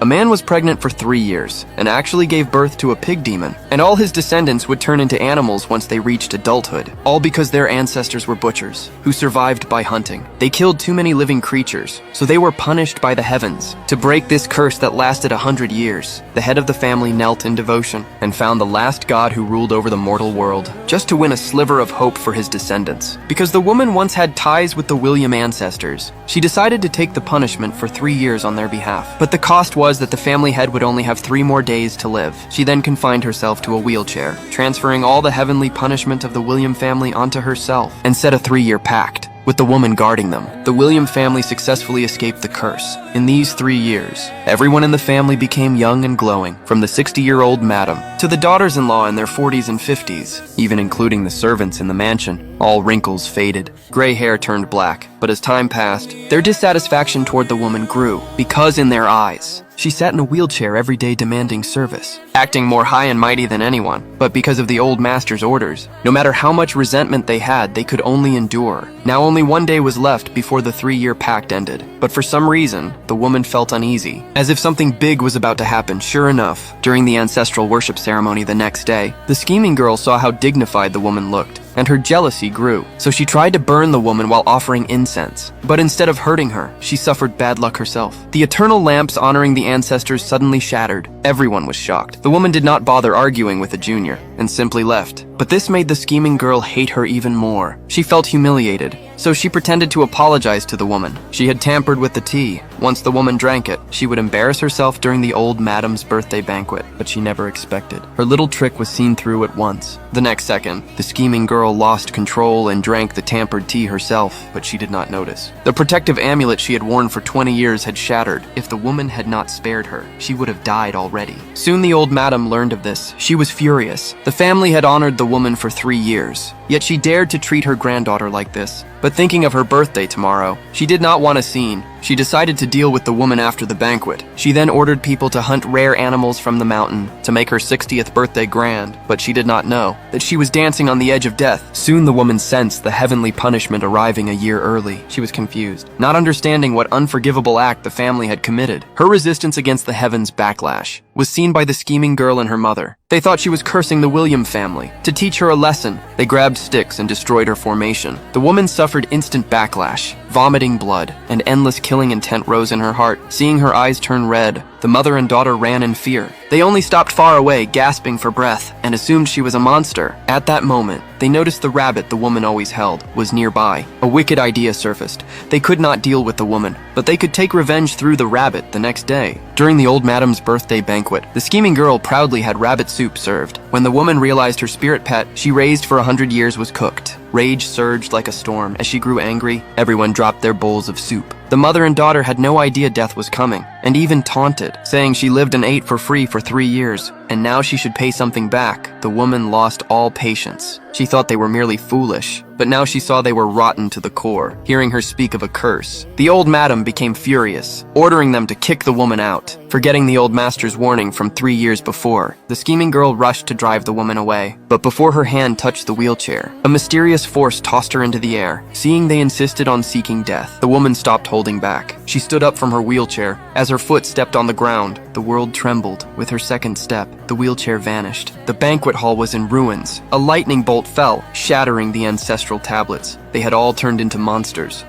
A man was pregnant for 3 years and actually gave birth to a pig demon, and all his descendants would turn into animals once they reached adulthood, all because their ancestors were butchers who survived by hunting. They killed too many living creatures, so they were punished by the heavens. To break this curse that lasted 100 years, the head of the family knelt in devotion and found the last god who ruled over the mortal world, just to win a sliver of hope for his descendants. Because the woman once had ties with the William ancestors, she decided to take the punishment for 3 years on their behalf. But the cost was that the family head would only have 3 more days to live. She then confined herself to a wheelchair, transferring all the heavenly punishment of the William family onto herself, and set a 3-year pact with the woman guarding them. The William family successfully escaped the curse. In these 3 years, everyone in the family became young and glowing, from the 60-year-old madam to the daughters-in-law in their 40s and 50s, even including the servants in the mansion. All wrinkles faded, gray hair turned black, but as time passed, their dissatisfaction toward the woman grew, because in their eyes, she sat in a wheelchair every day demanding service, acting more high and mighty than anyone. But because of the old master's orders, no matter how much resentment they had, they could only endure. Now only 1 day was left before the 3-year pact ended. But for some reason, the woman felt uneasy, as if something big was about to happen. Sure enough, during the ancestral worship ceremony the next day, the scheming girl saw how dignified the woman looked, and her jealousy grew. So she tried to burn the woman while offering incense. But instead of hurting her, she suffered bad luck herself. The eternal lamps honoring the ancestors suddenly shattered. Everyone was shocked. The woman did not bother arguing with the junior, and simply left. But this made the scheming girl hate her even more. She felt humiliated, so she pretended to apologize to the woman. She had tampered with the tea. Once the woman drank it, she would embarrass herself during the old madam's birthday banquet, but she never expected. Her little trick was seen through at once. The next second, the scheming girl lost control and drank the tampered tea herself, but she did not notice. The protective amulet she had worn for 20 years had shattered. If the woman had not spared her, she would have died already. Soon the old madam learned of this. She was furious. The family had honored the woman for 3 years, yet she dared to treat her granddaughter like this. But thinking of her birthday tomorrow, she did not want a scene. She decided to deal with the woman after the banquet. She then ordered people to hunt rare animals from the mountain to make her 60th birthday grand, but she did not know that she was dancing on the edge of death. Soon the woman sensed the heavenly punishment arriving a year early. She was confused, not understanding what unforgivable act the family had committed. Her resistance against the heavens' backlash was seen by the scheming girl and her mother. They thought she was cursing the William family. To teach her a lesson, they grabbed sticks and destroyed her formation. The woman suffered instant backlash, vomiting blood, and endless killing intent rose in her heart. Seeing her eyes turn red, the mother and daughter ran in fear. They only stopped far away, gasping for breath, and assumed she was a monster. At that moment, they noticed the rabbit the woman always held was nearby. A wicked idea surfaced. They could not deal with the woman, but they could take revenge through the rabbit the next day. During the old madam's birthday banquet, the scheming girl proudly had rabbit soup served. When the woman realized her spirit pet she raised for 100 years was cooked, rage surged like a storm. As she grew angry, everyone dropped their bowls of soup. The mother and daughter had no idea death was coming, and even taunted, saying she lived and ate for free for 3 years, and now she should pay something back. The woman lost all patience. She thought they were merely foolish, but now she saw they were rotten to the core. Hearing her speak of a curse, the old madam became furious, ordering them to kick the woman out. Forgetting the old master's warning from 3 years before, the scheming girl rushed to drive the woman away. But before her hand touched the wheelchair, a mysterious force tossed her into the air. Seeing they insisted on seeking death, the woman stopped holding back. She stood up from her wheelchair. As her foot stepped on the ground, the world trembled. With her second step, the wheelchair vanished. The banquet hall was in ruins. A lightning bolt fell, shattering the ancestral tablets. They had all turned into monsters.